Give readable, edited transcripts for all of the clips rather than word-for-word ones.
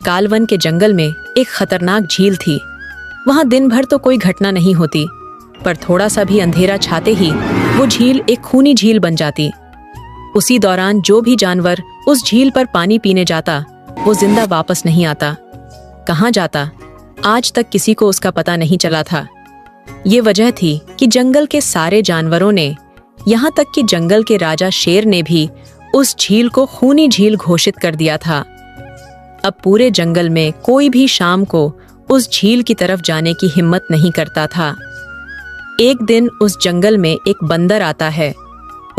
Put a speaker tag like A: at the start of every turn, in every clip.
A: कालवन के जंगल में एक खतरनाक झील थी। वहां दिन भर तो कोई घटना नहीं होती, पर थोड़ा सा भी अंधेरा छाते ही वो झील एक खूनी झील बन जाती। उसी दौरान जो भी जानवर उस झील पर पानी पीने जाता वो जिंदा वापस नहीं आता। कहाँ जाता आज तक किसी को उसका पता नहीं चला था। ये वजह थी कि जंगल के सारे जानवरों ने, यहाँ तक कि जंगल के राजा शेर ने भी उस झील को खूनी झील घोषित कर दिया था। अब पूरे जंगल में कोई भी शाम को उस झील की तरफ जाने की हिम्मत नहीं करता था। एक दिन उस जंगल में एक बंदर आता है।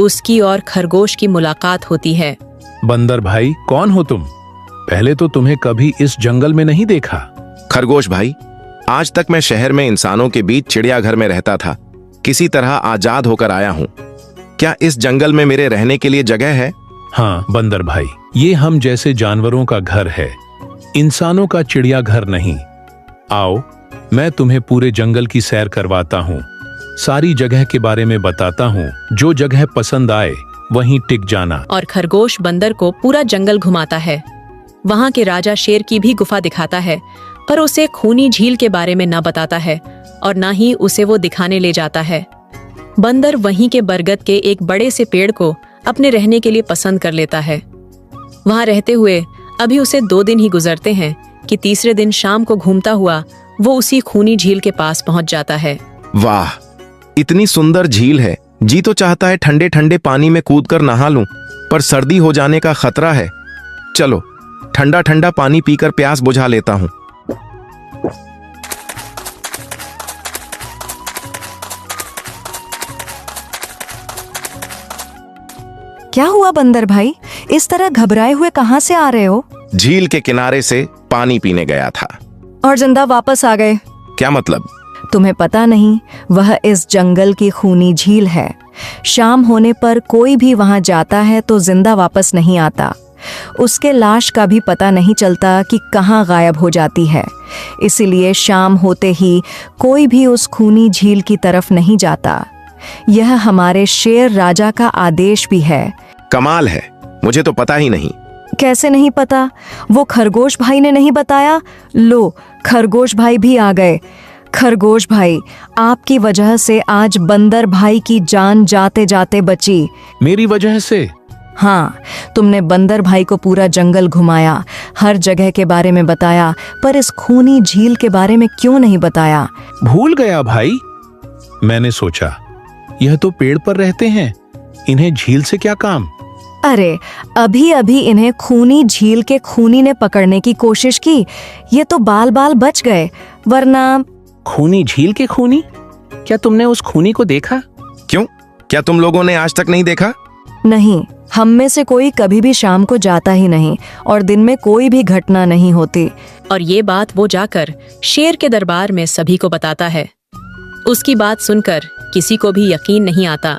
A: उसकी और खरगोश की मुलाकात होती है।
B: बंदर भाई, कौन हो तुम? पहले तो तुम्हें कभी इस जंगल में नहीं देखा।
C: खरगोश भाई, आज तक मैं शहर में इंसानों के बीच चिड़ियाघर में रहता था। किसी तरह आजाद होकर आया हूँ। क्या इस जंगल में मेरे रहने के लिए जगह है?
B: हाँ बंदर भाई, ये हम जैसे जानवरों का घर है, इंसानों का चिड़ियाघर नहीं। आओ, मैं तुम्हें पूरे जंगल की सैर करवाता हूँ, सारी जगह के बारे में बताता हूँ। जो जगह पसंद आए वहीं टिक जाना।
A: और खरगोश बंदर को पूरा जंगल घुमाता है। वहां के राजा शेर की भी गुफा दिखाता है, पर उसे खूनी झील के बारे में न बताता है और न ही उसे वो दिखाने ले जाता है। बंदर वहीं के बरगद के एक बड़े से पेड़ को अपने रहने के लिए पसंद कर लेता है। वहां रहते हुए अभी उसे 2 दिन ही गुजरते हैं कि तीसरे दिन शाम को घूमता हुआ वो उसी खूनी झील के पास पहुंच जाता है।
C: वाह, इतनी सुंदर झील है। जी तो चाहता है ठंडे ठंडे पानी में कूदकर नहा लूं, पर सर्दी हो जाने का खतरा है। चलो ठंडा ठंडा पानी पीकर प्यास बुझा लेता हूं।
D: क्या हुआ बंदर भाई, इस तरह घबराए हुए कहाँ से आ रहे हो?
C: झील के किनारे से पानी पीने गया था।
D: और जिंदा वापस आ गए?
C: क्या मतलब?
D: तुम्हें पता नहीं, वह इस जंगल की खूनी झील है। शाम होने पर कोई भी वहां जाता है तो जिंदा वापस नहीं आता। उसके लाश का भी पता नहीं चलता कि कहाँ गायब हो जाती है। इसीलिए शाम होते ही कोई भी उस खूनी झील की तरफ नहीं जाता। यह हमारे शेर राजा का आदेश भी है।
C: कमाल है, मुझे तो पता ही नहीं।
D: कैसे नहीं पता? वो खरगोश भाई ने नहीं बताया? लो, खरगोश भाई भी आ गए। खरगोश भाई, आपकी वजह से आज बंदर भाई की जान जाते जाते बची।
B: मेरी वजह से?
D: हाँ, तुमने बंदर भाई को पूरा जंगल घुमाया, हर जगह के बारे में बताया, पर इस खूनी झील के बारे में क्यों नहीं बताया?
B: भूल गया भाई। मैंने सोचा यह तो पेड़ पर रहते हैं, इन्हें झील से क्या काम।
D: अरे, अभी अभी इन्हें खूनी झील के खूनी ने पकड़ने की कोशिश की, ये तो बाल बाल बच गए, वरना।
B: खूनी झील के खूनी? क्या तुमने उस खूनी को देखा?
C: क्यों, क्या तुम लोगों ने आज तक नहीं देखा?
D: नहीं, हम में से कोई कभी भी शाम को जाता ही नहीं और दिन में कोई भी घटना नहीं होती।
A: और ये बात वो जाकर शेर के दरबार में सभी को बताता है। उसकी बात सुनकर किसी को भी यकीन नहीं आता।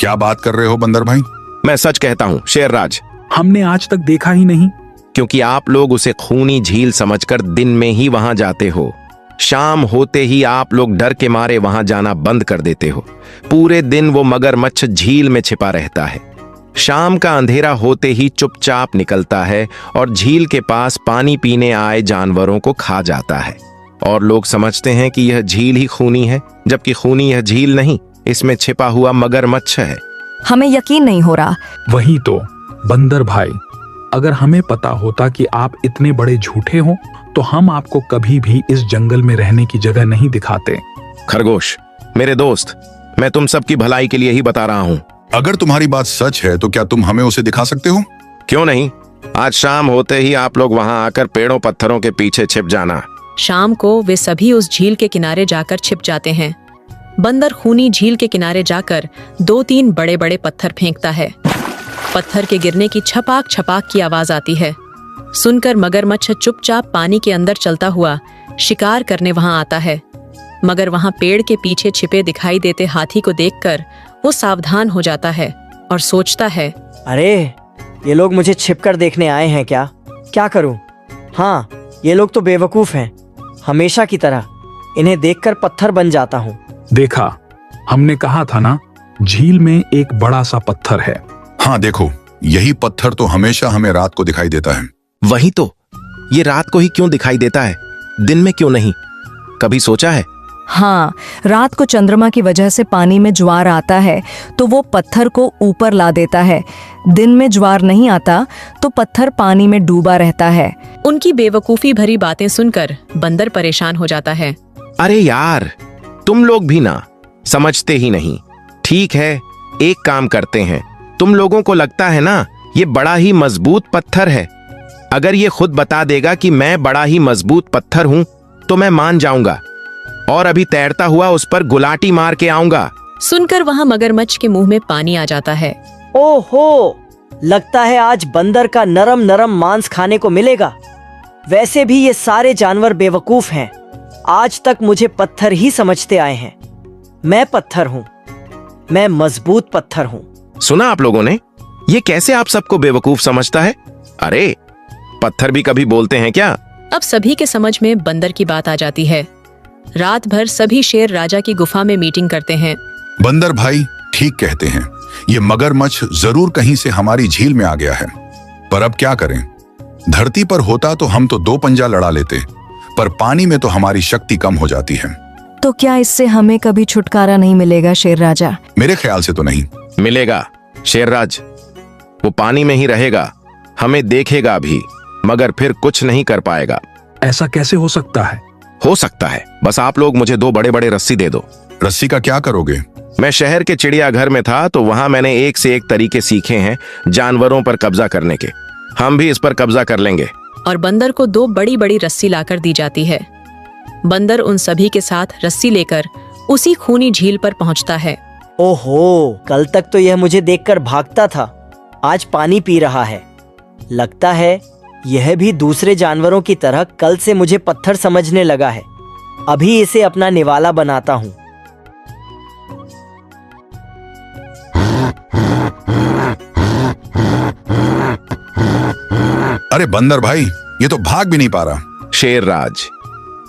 E: क्या बात कर रहे हो बंदर भाई?
C: मैं सच कहता हूँ शेरराज,
F: हमने आज तक देखा ही नहीं।
C: क्योंकि आप लोग उसे खूनी झील समझकर दिन में ही वहां जाते हो। शाम होते ही आप लोग डर के मारे वहां जाना बंद कर देते हो। पूरे दिन वो मगरमच्छ झील में छिपा रहता है। शाम का अंधेरा होते ही चुपचाप निकलता है और झील के पास पानी पीने आए जानवरों को खा जाता है। और लोग समझते हैं कि यह झील ही खूनी है, जबकि खूनी यह झील नहीं, इसमें छिपा हुआ मगरमच्छ है।
D: हमें यकीन नहीं हो रहा।
F: वही तो बंदर भाई, अगर हमें पता होता कि आप इतने बड़े झूठे हो तो हम आपको कभी भी इस जंगल में रहने की जगह नहीं दिखाते।
C: खरगोश मेरे दोस्त, मैं तुम सबकी भलाई के लिए ही बता रहा हूँ।
E: अगर तुम्हारी बात सच है तो क्या तुम हमें उसे दिखा सकते हो?
C: क्यों नहीं, आज शाम होते ही आप लोग वहां आकर पेड़ों पत्थरों के पीछे छिप जाना।
A: शाम को वे सभी उस झील के किनारे जाकर छिप जाते हैं। बंदर खूनी झील के किनारे जाकर 2-3 बड़े बड़े पत्थर फेंकता है। पत्थर के गिरने की छपाक छपाक की आवाज आती है। सुनकर मगरमच्छ चुपचाप पानी के अंदर चलता हुआ शिकार करने वहां आता है। मगर वहां पेड़ के पीछे छिपे दिखाई देते हाथी को देखकर वो सावधान हो जाता है और सोचता है,
G: अरे, ये लोग मुझे छिपकर देखने आए हैं क्या? क्या करूं? हाँ, ये लोग तो बेवकूफ हैं, हमेशा की तरह इन्हें देखकर पत्थर बन जाता हूँ।
F: देखा, हमने कहा था ना, झील में एक बड़ा सा पत्थर है।
E: हाँ देखो, यही पत्थर तो हमेशा हमें रात को दिखाई देता है।
C: वही तो, ये रात को ही क्यों दिखाई देता है, दिन में क्यों नहीं? कभी सोचा है?
D: हाँ, रात को चंद्रमा की वजह से पानी में ज्वार आता है तो वो पत्थर को ऊपर ला देता है। दिन में ज्वार नहीं आता तो पत्थर पानी में डूबा रहता है।
A: उनकी बेवकूफी भरी बातें सुनकर बंदर परेशान हो जाता है।
C: अरे यार, तुम लोग भी ना समझते ही नहीं। ठीक है, एक काम करते हैं। तुम लोगों को लगता है ना ये बड़ा ही मजबूत पत्थर है। अगर ये खुद बता देगा कि मैं बड़ा ही मजबूत पत्थर हूं तो मैं मान जाऊंगा और अभी तैरता हुआ उस पर गुलाटी मार के आऊंगा।
A: सुनकर वहाँ मगरमच्छ के मुंह में पानी आ जाता है।
G: ओहो, लगता है आज बंदर का नरम नरम मांस खाने को मिलेगा। वैसे भी ये सारे जानवर बेवकूफ हैं। आज तक मुझे पत्थर ही समझते आए हैं। मैं पत्थर हूँ, मैं मजबूत पत्थर हूँ।
C: सुना आप लोगों ने? ये कैसे आप सबको बेवकूफ समझता है? अरे पत्थर भी कभी बोलते हैं क्या?
A: अब सभी के समझ में बंदर की बात आ जाती है। रात भर सभी शेर राजा की गुफा में मीटिंग करते हैं।
E: बंदर भाई ठीक कहते हैं, ये मगरमच्छ जरूर कहीं से हमारी झील में आ गया है। पर अब क्या करें? धरती पर होता तो हम तो 2 पंजा लड़ा लेते, पर पानी में तो हमारी शक्ति कम हो जाती है।
D: तो क्या इससे हमें कभी छुटकारा नहीं मिलेगा शेर राजा?
E: मेरे ख्याल से तो नहीं
C: मिलेगा शेरराज। वो पानी में ही रहेगा, हमें देखेगा भी, मगर फिर कुछ नहीं कर पाएगा।
F: ऐसा कैसे हो सकता है?
C: हो सकता है, बस आप लोग मुझे 2 बड़े बड़े रस्सी दे दो।
E: रस्सी का क्या करोगे?
C: मैं शहर के चिड़ियाघर में था तो वहां मैंने एक से एक तरीके सीखे हैं जानवरों पर कब्जा करने के। हम भी इस पर कब्जा कर लेंगे।
A: और बंदर को 2 बड़ी बड़ी रस्सी लाकर दी जाती है। बंदर उन सभी के साथ रस्सी लेकर उसी खूनी झील पर पहुंचता है।
G: ओहो, कल तक तो यह मुझे देखकर भागता था, आज पानी पी रहा है। लगता है यह भी दूसरे जानवरों की तरह कल से मुझे पत्थर समझने लगा है। अभी इसे अपना निवाला बनाता हूँ।
E: अरे बंदर भाई, ये तो भाग भी नहीं पा रहा।
C: शेरराज,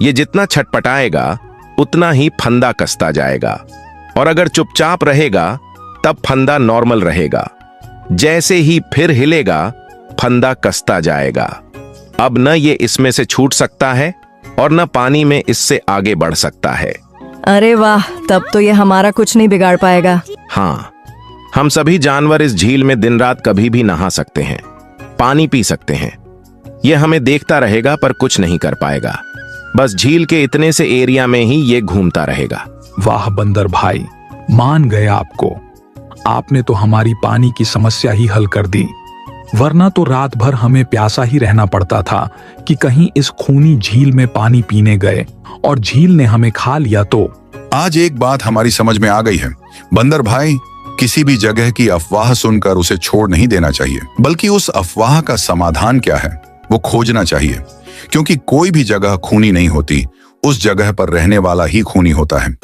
C: ये जितना छटपटाएगा उतना ही फंदा कसता जाएगा, और अगर चुपचाप रहेगा तब फंदा नॉर्मल रहेगा। जैसे ही फिर हिलेगा फंदा कसता जाएगा। अब न ये इसमें से छूट सकता है और न पानी में इससे आगे बढ़ सकता है।
D: अरे वाह, तब तो ये हमारा कुछ नहीं बिगाड़ पाएगा।
C: हाँ, हम सभी जानवर इस झील में दिन रात कभी भी नहा सकते हैं, पानी पी सकते हैं। ये हमें देखता रहेगा पर कुछ नहीं कर पाएगा। बस झील के इतने से एरिया में ही ये घूमता रहेगा।
F: वाह बंदर भाई, मान गए आपको। आपने तो हमारी पानी की समस्या ही हल कर दी, वरना तो रात भर हमें प्यासा ही रहना पड़ता था कि कहीं इस खूनी झील में पानी पीने गए और झील ने हमें खा लिया तो।
E: आज एक बात हमारी समझ में आ गई है बंदर भाई, किसी भी जगह की अफवाह सुनकर उसे छोड़ नहीं देना चाहिए, बल्कि उस अफवाह का समाधान क्या है वो खोजना चाहिए। क्योंकि कोई भी जगह खूनी नहीं होती, उस जगह पर रहने वाला ही खूनी होता है।